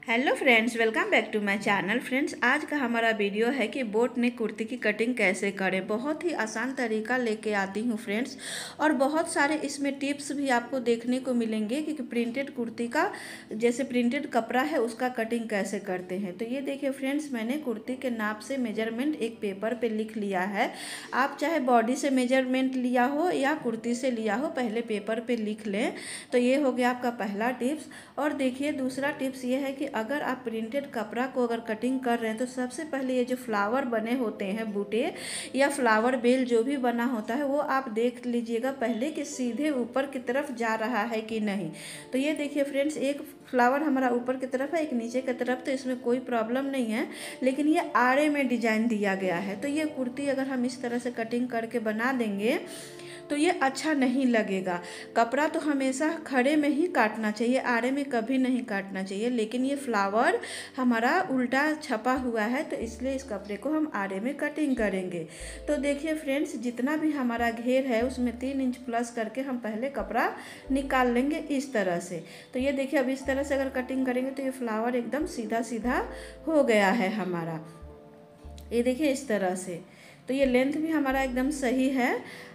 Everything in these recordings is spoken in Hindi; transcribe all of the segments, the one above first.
Hello friends, welcome back to my channel. Friends, आज का हमारा वीडियो है कि बोट नेक कुर्ती की कटिंग कैसे करें। बहुत ही आसान तरीका लेके आती हूँ फ्रेंड्स, और बहुत सारे इसमें टिप्स भी आपको देखने को मिलेंगे कि प्रिंटेड कुर्ती का जैसे प्रिंटेड कपड़ा है उसका कटिंग कैसे करते हैं। तो ये देखिए फ्रेंड्स, मैंने कुर्ती के नाप से मेजरमेंट एक पेपर पे लिख लिया है। आप चाहे बॉडी से मेजरमेंट लिया हो या कुर्ती से लिया हो, पहले पेपर पे लिख लें। तो ये हो गया आपका पहला टिप्स। और देखिए दूसरा टिप्स ये है कि अगर आप प्रिंटेड कपड़ा को अगर कटिंग कर रहे हैं तो सबसे पहले ये जो फ्लावर बने होते हैं, बूटे या फ्लावर बेल जो भी बना होता है, वो आप देख लीजिएगा पहले कि सीधे ऊपर की तरफ जा रहा है कि नहीं। तो ये देखिए फ्रेंड्स, एक फ्लावर हमारा ऊपर की तरफ है, एक नीचे की तरफ, तो इसमें कोई प्रॉब्लम नहीं है। लेकिन ये आड़े में डिजाइन दिया गया है, तो ये कुर्ती अगर हम इस तरह से कटिंग करके बना देंगे तो ये अच्छा नहीं लगेगा। कपड़ा तो हमेशा खड़े में ही काटना चाहिए, आड़े में कभी नहीं काटना चाहिए। लेकिन ये फ्लावर हमारा उल्टा छपा हुआ है, तो इसलिए इस कपड़े को हम आड़े में कटिंग करेंगे। तो देखिए फ्रेंड्स, जितना भी हमारा घेर है उसमें 3 इंच प्लस करके हम पहले कपड़ा निकाल लेंगे इस तरह से। तो ये देखिए, अब इस तरह से अगर कटिंग करेंगे तो ये फ्लावर एकदम सीधा सीधा हो गया है हमारा। ये देखिए इस तरह से। तो ये लेंथ भी हमारा एकदम सही है,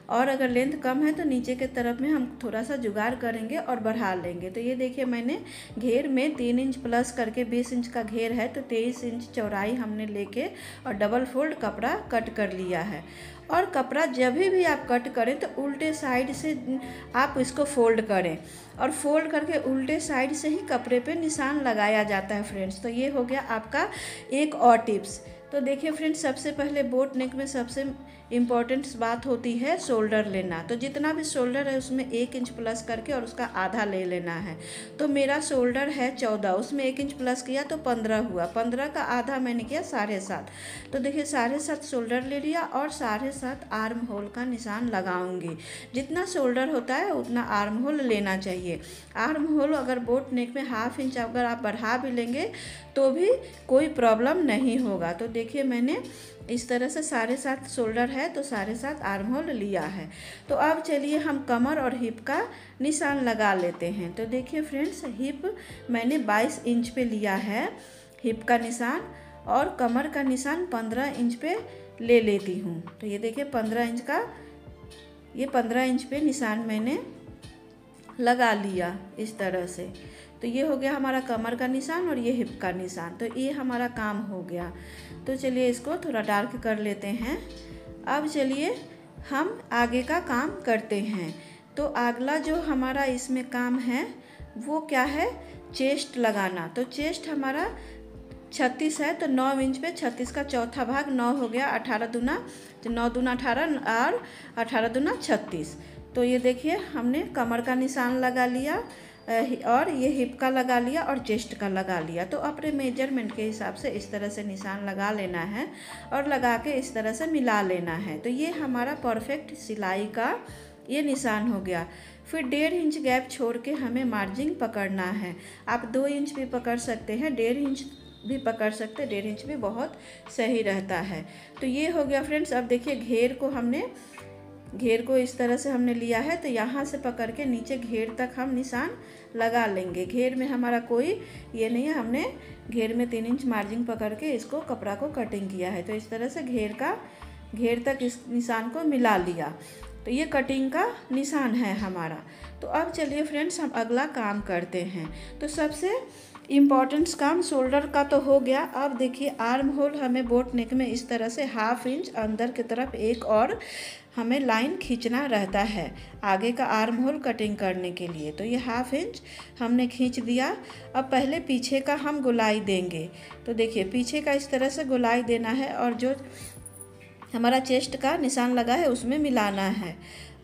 और अगर लेंथ कम है तो नीचे के तरफ में हम थोड़ा सा जुगाड़ करेंगे और बढ़ा लेंगे। तो ये देखिए, मैंने घेर में 3 इंच प्लस करके 20 इंच का घेर है, तो 23 इंच चौड़ाई हमने लेके और डबल फोल्ड कपड़ा कट कर लिया है। और कपड़ा जब भी आप कट करें तो उल्टे साइड से आप इसको फोल्ड करें, और फोल्ड करके उल्टे साइड से ही कपड़े पे निशान लगाया जाता है फ्रेंड्स। तो ये हो गया आपका एक और टिप्स। तो देखिए फ्रेंड्स, सबसे पहले बोट नेक में सबसे इम्पॉर्टेंट बात होती है शोल्डर लेना। तो जितना भी शोल्डर है उसमें 1 इंच प्लस करके और उसका आधा ले लेना है। तो मेरा शोल्डर है 14, उसमें 1 इंच प्लस किया तो 15 हुआ। 15 का आधा मैंने किया 7.5। तो देखिए 7.5 शोल्डर ले लिया और 7.5 आर्म होल का निशान लगाऊंगी। जितना शोल्डर होता है उतना आर्म होल लेना चाहिए। आर्म होल अगर बोट नेक में 1/2 इंच अगर आप बढ़ा भी लेंगे तो भी कोई प्रॉब्लम नहीं होगा। तो देखिए मैंने इस तरह से 7.5 शोल्डर है तो 7.5 आर्म होल लिया है। तो अब चलिए हम कमर और हिप का निशान लगा लेते हैं। तो देखिए फ्रेंड्स, हिप मैंने 22 इंच पे लिया है हिप का निशान, और कमर का निशान 15 इंच पे ले लेती हूँ। तो ये देखिए 15 इंच का, ये 15 इंच पे निशान मैंने लगा लिया इस तरह से। तो ये हो गया हमारा कमर का निशान और ये हिप का निशान। तो ये हमारा काम हो गया। तो चलिए इसको थोड़ा डार्क कर लेते हैं। अब चलिए हम आगे का काम करते हैं। तो अगला जो हमारा इसमें काम है वो क्या है, चेस्ट लगाना। तो चेस्ट हमारा 36 है, तो 9 इंच पे 36 का चौथा भाग 9 हो गया। 18 दूना, तो 9 दूना 18 और 18 दूना 36। तो ये देखिए हमने कमर का निशान लगा लिया, और ये हिप का लगा लिया और चेस्ट का लगा लिया। तो अपने मेजरमेंट के हिसाब से इस तरह से निशान लगा लेना है और लगा के इस तरह से मिला लेना है। तो ये हमारा परफेक्ट सिलाई का ये निशान हो गया। फिर 1.5 इंच गैप छोड़ के हमें मार्जिन पकड़ना है। आप 2 इंच भी पकड़ सकते हैं, 1.5 इंच भी पकड़ सकते हैं, 1.5 इंच भी बहुत सही रहता है। तो ये हो गया फ्रेंड्स। अब देखिए घेर को इस तरह से हमने लिया है, तो यहाँ से पकड़ के नीचे घेर तक हम निशान लगा लेंगे। घेर में हमारा कोई ये नहीं है, हमने घेर में 3 इंच मार्जिन पकड़ के इसको कपड़ा को कटिंग किया है। तो इस तरह से घेर तक इस निशान को मिला लिया। तो ये कटिंग का निशान है हमारा। तो अब चलिए फ्रेंड्स हम अगला काम करते हैं। तो सबसे इम्पॉर्टेंट काम शोल्डर का तो हो गया। अब देखिए आर्म होल हमें बोट नेक में इस तरह से 1/2 इंच अंदर की तरफ एक और हमें लाइन खींचना रहता है आगे का आर्म होल कटिंग करने के लिए। तो ये 1/2 इंच हमने खींच दिया। अब पहले पीछे का हम गोलाई देंगे। तो देखिए पीछे का इस तरह से गोलाई देना है, और जो हमारा चेस्ट का निशान लगा है उसमें मिलाना है।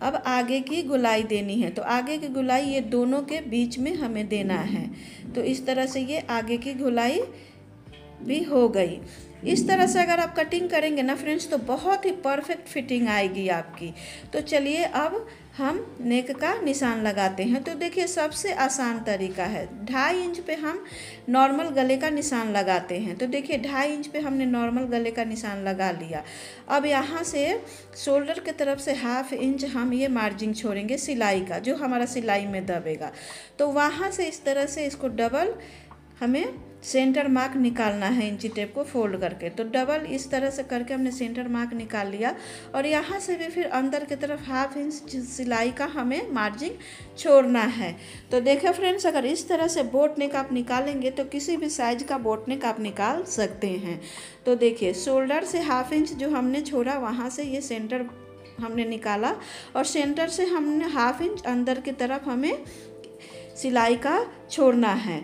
अब आगे की गोलाई देनी है। तो आगे की गोलाई ये दोनों के बीच में हमें देना है। तो इस तरह से ये आगे की गोलाई भी हो गई। इस तरह से अगर आप कटिंग करेंगे ना फ्रेंड्स तो बहुत ही परफेक्ट फिटिंग आएगी आपकी। तो चलिए अब हम नेक का निशान लगाते हैं। तो देखिए सबसे आसान तरीका है, 2.5 इंच पे हम नॉर्मल गले का निशान लगाते हैं। तो देखिए 2.5 इंच पे हमने नॉर्मल गले का निशान लगा लिया। अब यहाँ से शोल्डर के तरफ से 1/2 इंच हम ये मार्जिन छोड़ेंगे सिलाई का, जो हमारा सिलाई में दबेगा। तो वहाँ से इस तरह से इसको डबल हमें सेंटर मार्क निकालना है इंची टेप को फोल्ड करके। तो डबल इस तरह से करके हमने सेंटर मार्क निकाल लिया और यहाँ से भी फिर अंदर की तरफ 1/2 इंच सिलाई का हमें मार्जिन छोड़ना है। तो देखिए फ्रेंड्स, अगर इस तरह से बोट नेक आप निकालेंगे तो किसी भी साइज का बोट नेक आप निकाल सकते हैं। तो देखिए शोल्डर से 1/2 इंच जो हमने छोड़ा वहाँ से ये सेंटर हमने निकाला और सेंटर से हमने 1/2 इंच अंदर की तरफ हमें सिलाई का छोड़ना है,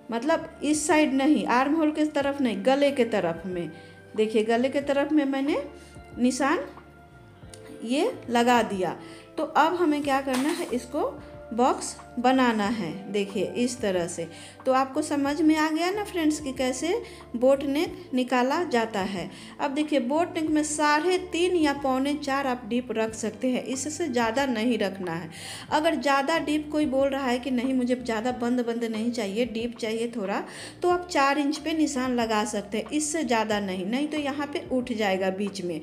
मतलब इस साइड नहीं, आर्म होल के तरफ नहीं, गले के तरफ में। देखिए गले के तरफ में मैंने निशान ये लगा दिया। तो अब हमें क्या करना है, इसको बॉक्स बनाना है। देखिए इस तरह से। तो आपको समझ में आ गया ना फ्रेंड्स कि कैसे बोट नेक निकाला जाता है। अब देखिए बोट नेक में 3.5 या 3.25 आप डीप रख सकते हैं, इससे ज़्यादा नहीं रखना है। अगर ज़्यादा डीप कोई बोल रहा है कि नहीं मुझे ज़्यादा बंद नहीं चाहिए, डीप चाहिए थोड़ा, तो आप 4 इंच पे निशान लगा सकते हैं, इससे ज़्यादा नहीं तो यहाँ पे उठ जाएगा बीच में।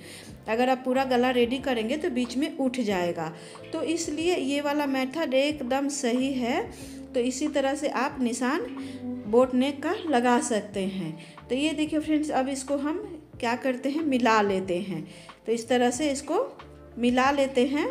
अगर आप पूरा गला रेडी करेंगे तो बीच में उठ जाएगा। तो इसलिए ये वाला मेथड एकदम सही है। तो इसी तरह से आप निशान बोट नेक का लगा सकते हैं। तो ये देखिए फ्रेंड्स, अब इसको हम क्या करते हैं, मिला लेते हैं। तो इस तरह से इसको मिला लेते हैं।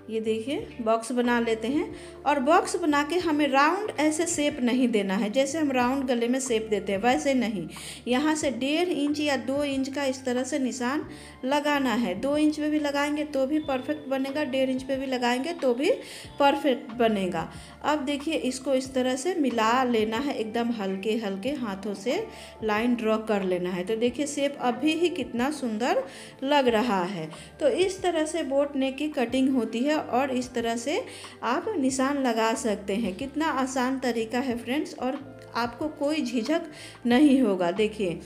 ये देखिए बॉक्स बना लेते हैं और बॉक्स बना के हमें राउंड ऐसे शेप नहीं देना है, जैसे हम राउंड गले में शेप देते हैं वैसे नहीं। यहाँ से 1.5 इंच या 2 इंच का इस तरह से निशान लगाना है। 2 इंच पे भी लगाएंगे तो भी परफेक्ट बनेगा, 1.5 इंच पे भी लगाएंगे तो भी परफेक्ट बनेगा। अब देखिए इसको इस तरह से मिला लेना है, एकदम हल्के हल्के हाथों से लाइन ड्रॉ कर लेना है। तो देखिए शेप अभी ही कितना सुंदर लग रहा है। तो इस तरह से बोट नेक की कटिंग होती है और इस तरह से आप निशान लगा सकते हैं। कितना आसान तरीका है फ्रेंड्स, और आपको कोई झिझक नहीं होगा। देखिए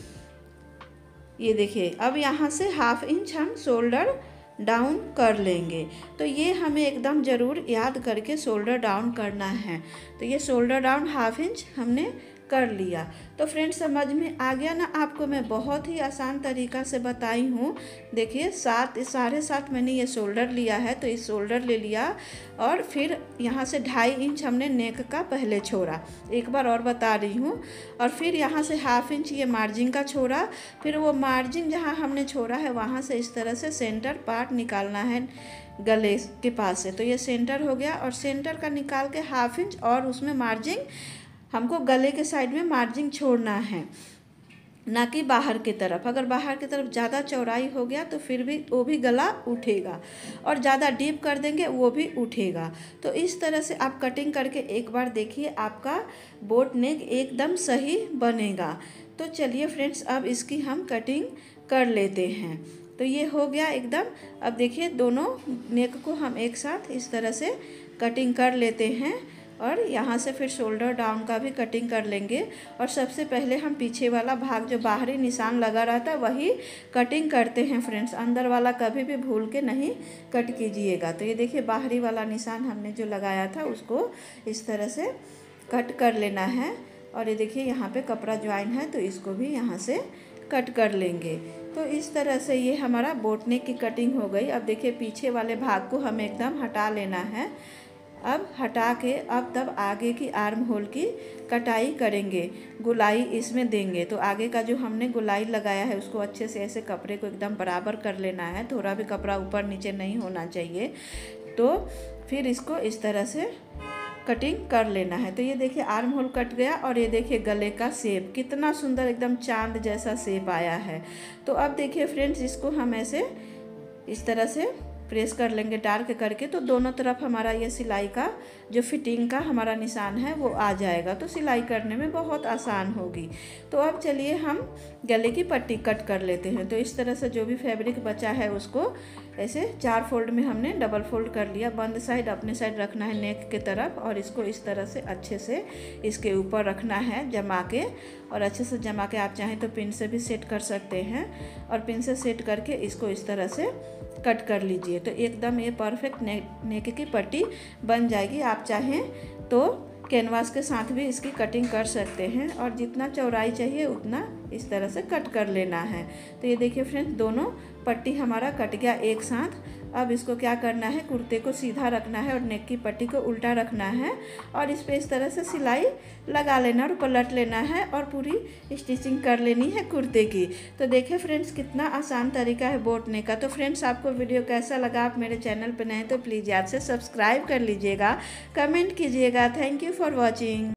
ये देखिए, अब यहाँ से 1/2 इंच हम शोल्डर डाउन कर लेंगे। तो ये हमें एकदम ज़रूर याद करके शोल्डर डाउन करना है। तो ये शोल्डर डाउन 1/2 इंच हमने कर लिया। तो फ्रेंड्स समझ में आ गया ना आपको, मैं बहुत ही आसान तरीका से बताई हूँ। देखिए 7.5 मैंने ये शोल्डर लिया है, तो इस शोल्डर ले लिया और फिर यहाँ से 2.5 इंच हमने नेक का पहले छोड़ा, एक बार और बता रही हूँ। और फिर यहाँ से 1/2 इंच ये मार्जिन का छोड़ा। फिर वो मार्जिन जहाँ हमने छोड़ा है वहाँ से इस तरह से सेंटर पार्ट निकालना है गले के पास से। तो ये सेंटर हो गया और सेंटर का निकाल के 1/2 इंच और उसमें मार्जिन हमको गले के साइड में मार्जिन छोड़ना है, ना कि बाहर की तरफ। अगर बाहर की तरफ ज़्यादा चौड़ाई हो गया तो फिर भी वो भी गला उठेगा, और ज़्यादा डीप कर देंगे वो भी उठेगा। तो इस तरह से आप कटिंग करके एक बार देखिए, आपका बोट नेक एकदम सही बनेगा। तो चलिए फ्रेंड्स, अब इसकी हम कटिंग कर लेते हैं। तो ये हो गया एकदम। अब देखिए दोनों नेक को हम एक साथ इस तरह से कटिंग कर लेते हैं और यहाँ से फिर शोल्डर डाउन का भी कटिंग कर लेंगे। और सबसे पहले हम पीछे वाला भाग जो बाहरी निशान लगा रहता है वही कटिंग करते हैं फ्रेंड्स, अंदर वाला कभी भी भूल के नहीं कट कीजिएगा। तो ये देखिए बाहरी वाला निशान हमने जो लगाया था उसको इस तरह से कट कर लेना है। और ये देखिए यहाँ पे कपड़ा ज्वाइन है तो इसको भी यहाँ से कट कर लेंगे। तो इस तरह से ये हमारा बोट नेक की कटिंग हो गई। अब देखिए पीछे वाले भाग को हमें एकदम हटा लेना है। अब हटा के अब तब आगे की आर्म होल की कटाई करेंगे, गुलाई इसमें देंगे। तो आगे का जो हमने गुलाई लगाया है उसको अच्छे से ऐसे कपड़े को एकदम बराबर कर लेना है, थोड़ा भी कपड़ा ऊपर नीचे नहीं होना चाहिए। तो फिर इसको इस तरह से कटिंग कर लेना है। तो ये देखिए आर्म होल कट गया और ये देखिए गले का शेप कितना सुंदर एकदम चांद जैसा शेप आया है। तो अब देखिए फ्रेंड्स इसको हम ऐसे इस तरह से प्रेस कर लेंगे डार्क करके, तो दोनों तरफ हमारा ये सिलाई का जो फिटिंग का हमारा निशान है वो आ जाएगा। तो सिलाई करने में बहुत आसान होगी। तो अब चलिए हम गले की पट्टी कट कर लेते हैं। तो इस तरह से जो भी फैब्रिक बचा है उसको ऐसे 4 फोल्ड में हमने डबल फोल्ड कर लिया। बंद साइड अपने साइड रखना है नेक के तरफ और इसको इस तरह से अच्छे से इसके ऊपर रखना है जमा के, और अच्छे से जमा के आप चाहें तो पिन से भी सेट कर सकते हैं। और पिन से सेट करके इसको इस तरह से कट कर लीजिए। तो एकदम ये परफेक्ट नेक की पट्टी बन जाएगी। आप चाहें तो कैनवास के साथ भी इसकी कटिंग कर सकते हैं और जितना चौड़ाई चाहिए उतना इस तरह से कट कर लेना है। तो ये देखिए फ्रेंड्स दोनों पट्टी हमारा कट गया एक साथ। अब इसको क्या करना है, कुर्ते को सीधा रखना है और नेक की पट्टी को उल्टा रखना है और इस पर इस तरह से सिलाई लगा लेना और पलट लेना है और पूरी स्टिचिंग कर लेनी है कुर्ते की। तो देखिए फ्रेंड्स कितना आसान तरीका है बोट नेक का। तो फ्रेंड्स आपको वीडियो कैसा लगा, आप मेरे चैनल पर नए तो प्लीज़ याद से सब्सक्राइब कर लीजिएगा, कमेंट कीजिएगा। Thank you for watching.